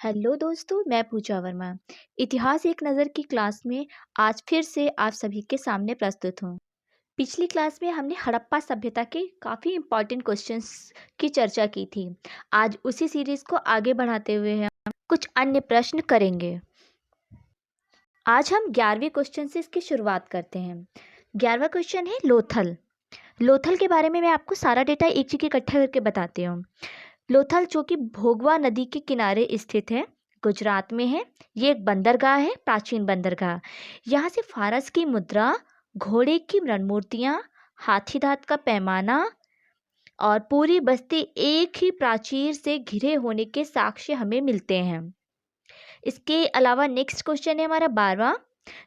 Hello दोस्तों, मैं पूजा वर्मा। इतिहास एक नज़र की क्लास में आज फिर से आप सभी के सामने प्रस्तुत हूँ। पिछली क्लास में हमने हड़प्पा सभ्यता के काफ़ी इम्पोर्टेंट क्वेश्चंस की चर्चा की थी। आज उसी सीरीज़ को आगे बढ़ाते हुए हम कुछ अन्य प्रश्न करेंगे। आज हम 11वें क्वेश्चन से इसकी शुरुआत करते हैं। 11वां क्वेश्चन है लोथल। लोथल के बारे में मैं आपको सारा डेटा एक जगह इकट्ठा करके बताती हूँ। लोथल जो कि भोगवा नदी के किनारे स्थित है, गुजरात में है। ये एक बंदरगाह है, प्राचीन बंदरगाह। यहाँ से फारस की मुद्रा, घोड़े की रणमूर्तियाँ, हाथी दांत का पैमाना और पूरी बस्ती एक ही प्राचीर से घिरे होने के साक्ष्य हमें मिलते हैं। इसके अलावा नेक्स्ट क्वेश्चन है हमारा 12वां,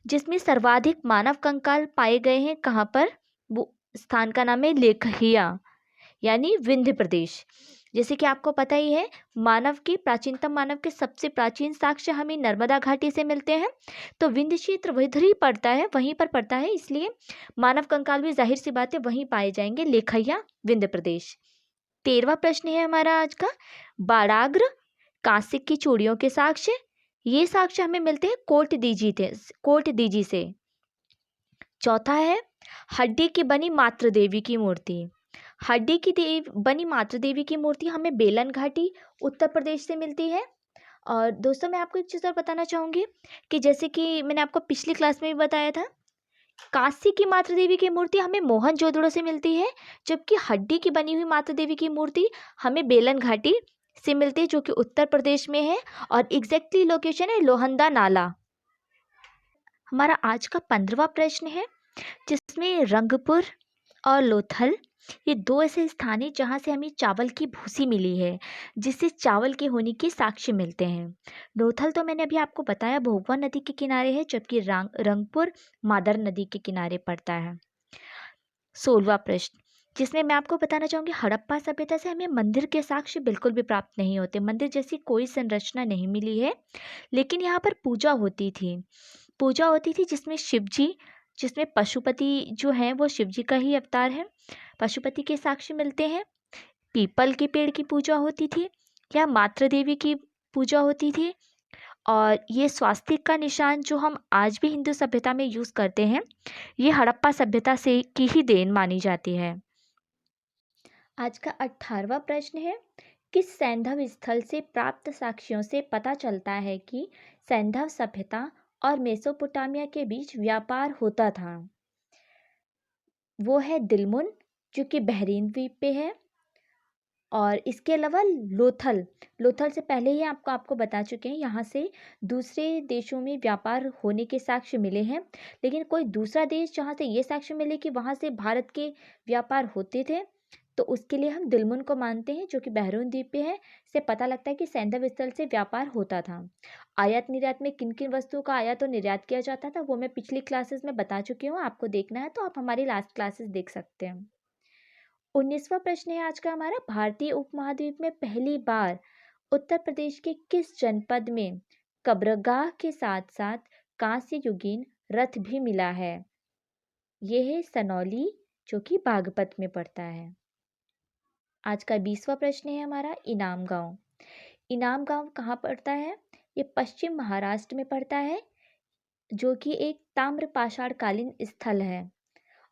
जिसमें सर्वाधिक मानव कंकाल पाए गए हैं कहाँ पर। वो स्थान का नाम है लेखहिया, यानी विंध्य प्रदेश। जैसे कि आपको पता ही है, प्राचीनतम मानव के सबसे प्राचीन साक्ष्य हमें नर्मदा घाटी से मिलते हैं। तो विंध्य क्षेत्र उधर ही पड़ता है, वहीं पर पड़ता है, इसलिए मानव कंकाल भी जाहिर सी बात है वहीं पाए जाएंगे, लेखैया विंध्य प्रदेश। 13वां प्रश्न है हमारा आज का, बाड़ाग्र कांस्य की चूड़ियों के साक्ष्य। ये साक्ष्य हमें मिलते हैं कोट दीजी से। चौथा है हड्डी की बनी मातृ देवी की मूर्ति। बनी मातृ देवी की मूर्ति हमें बेलन घाटी उत्तर प्रदेश से मिलती है। और दोस्तों, मैं आपको एक चीज़ और बताना चाहूँगी कि जैसे कि मैंने आपको पिछली क्लास में भी बताया था, काशी की मातृ देवी की मूर्ति हमें मोहनजोदड़ो से मिलती है, जबकि हड्डी की बनी हुई मातृ देवी की मूर्ति हमें बेलन घाटी से मिलती है, जो कि उत्तर प्रदेश में है। और एग्जैक्टली लोकेशन है लोहंदा नाला। हमारा आज का 15वां प्रश्न है, जिसमें रंगपुर और लोथल ये दो ऐसे स्थान हैं जहाँ से हमें चावल की भूसी मिली है, जिससे चावल के होने के साक्ष्य मिलते हैं। लोथल तो मैंने अभी आपको बताया भोगवा नदी के किनारे है, जबकि रंगपुर मादर नदी के किनारे पड़ता है। 16वां प्रश्न, जिसमें मैं आपको बताना चाहूँगी हड़प्पा सभ्यता से हमें मंदिर के साक्ष्य बिल्कुल भी प्राप्त नहीं होते। मंदिर जैसी कोई संरचना नहीं मिली है, लेकिन यहाँ पर पूजा होती थी जिसमें पशुपति जो हैं वो शिव जी का ही अवतार है। पशुपति के साक्ष्य मिलते हैं। पीपल के पेड़ की पूजा होती थी, या मातृ देवी की पूजा होती थी। और ये स्वास्तिक का निशान जो हम आज भी हिंदू सभ्यता में यूज़ करते हैं, ये हड़प्पा सभ्यता से की ही देन मानी जाती है। आज का 18वां प्रश्न है, किस सैंधव स्थल से प्राप्त साक्ष्यों से पता चलता है कि सैंधव सभ्यता और मेसोपोटामिया के बीच व्यापार होता था। वो है दिलमुन, जो कि बहरीन द्वीप पे है। और इसके अलावा लोथल से पहले ही आपको बता चुके हैं, यहाँ से दूसरे देशों में व्यापार होने के साक्ष्य मिले हैं। लेकिन कोई दूसरा देश जहाँ से ये साक्ष्य मिले कि वहाँ से भारत के व्यापार होते थे, तो उसके लिए हम दिलमुन को मानते हैं, जो कि बहरीन द्वीप पे है। से पता लगता है कि सैंधव स्थल से व्यापार होता था। आयात निर्यात में किन किन वस्तुओं का आयात और निर्यात किया जाता था, वो मैं पिछली क्लासेस में बता चुकी हूँ। आपको देखना है तो आप हमारी लास्ट क्लासेस देख सकते हैं। 19वां प्रश्न है आज का हमारा, भारतीय उपमहाद्वीप में पहली बार उत्तर प्रदेश के किस जनपद में कब्रगाह के साथ साथ कांस्य युगीन रथ भी मिला है। यह है सनौली, जो कि बागपत में पड़ता है। आज का 20वां प्रश्न है हमारा, इनाम गांव। इनाम गांव कहाँ पड़ता है। ये पश्चिम महाराष्ट्र में पड़ता है, जो कि एक ताम्र पाषाणकालीन स्थल है।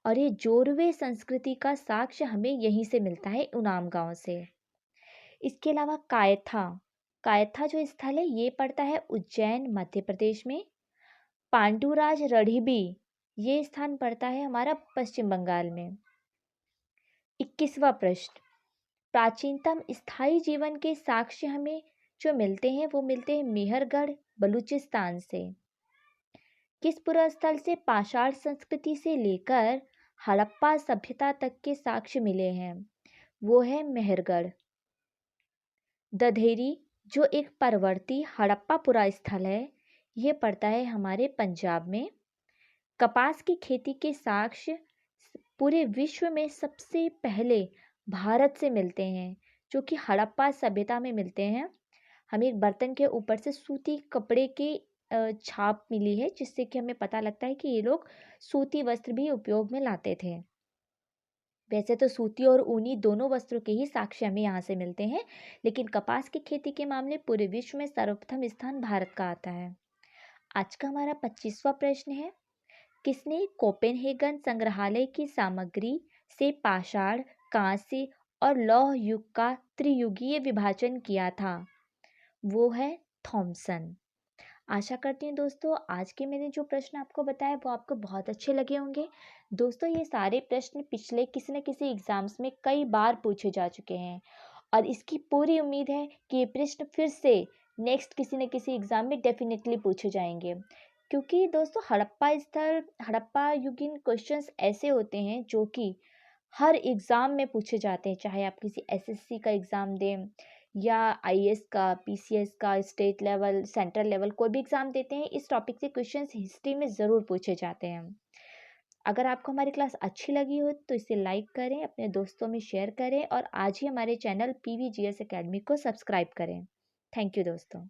और ये जोरवे संस्कृति का साक्ष्य हमें यहीं से मिलता है, उनाम गांव से। इसके अलावा कायथा जो स्थल है ये पड़ता है उज्जैन मध्य प्रदेश में। पांडुराज रणबीर ये स्थान पड़ता है हमारा पश्चिम बंगाल में। 21वां प्रश्न, प्राचीनतम स्थायी जीवन के साक्ष्य हमें जो मिलते हैं वो मिलते हैं मेहरगढ़ बलूचिस्तान से। किस पुरास्थल से पाषाण संस्कृति से लेकर हड़प्पा सभ्यता तक के साक्ष्य मिले हैं, वो है मेहरगढ़। दधेरी जो एक परवर्ती हड़प्पा स्थल है, ये पड़ता है हमारे पंजाब में। कपास की खेती के साक्ष्य पूरे विश्व में सबसे पहले भारत से मिलते हैं, जो कि हड़प्पा सभ्यता में मिलते हैं। हमें एक बर्तन के ऊपर से सूती कपड़े की छाप मिली है, जिससे कि हमें पता लगता है कि ये लोग सूती वस्त्र भी उपयोग में लाते थे। वैसे तो सूती और ऊनी दोनों वस्त्रों के ही साक्ष्य हमें यहाँ से मिलते हैं, लेकिन कपास की खेती के मामले पूरे विश्व में सर्वप्रथम स्थान भारत का आता है। आज का हमारा 25वां प्रश्न है, किसने कोपेनहेगन संग्रहालय की सामग्री से पाषाण, कांस्य और लौह युग का त्रियुगीय विभाजन किया था? वो है थॉमसन। आशा करती हूँ दोस्तों आज के मैंने जो प्रश्न आपको बताए वो आपको बहुत अच्छे लगे होंगे। दोस्तों ये सारे प्रश्न पिछले किसी न किसी एग्जाम्स में कई बार पूछे जा चुके हैं और इसकी पूरी उम्मीद है कि ये प्रश्न फिर से नेक्स्ट किसी न किसी एग्जाम में डेफिनेटली पूछे जाएंगे, क्योंकि दोस्तों हड़प्पा युगीन क्वेश्चंस ऐसे होते हैं जो कि हर एग्ज़ाम में पूछे जाते हैं, चाहे आप किसी एसएससी का एग्ज़ाम दें या आईएएस का, पीसीएस का, स्टेट लेवल, सेंट्रल लेवल कोई भी एग्ज़ाम देते हैं, इस टॉपिक से क्वेश्चंस हिस्ट्री में ज़रूर पूछे जाते हैं। अगर आपको हमारी क्लास अच्छी लगी हो तो इसे लाइक करें, अपने दोस्तों में शेयर करें और आज ही हमारे चैनल पीवीजीएस एकेडमी को सब्सक्राइब करें। थैंक यू दोस्तों।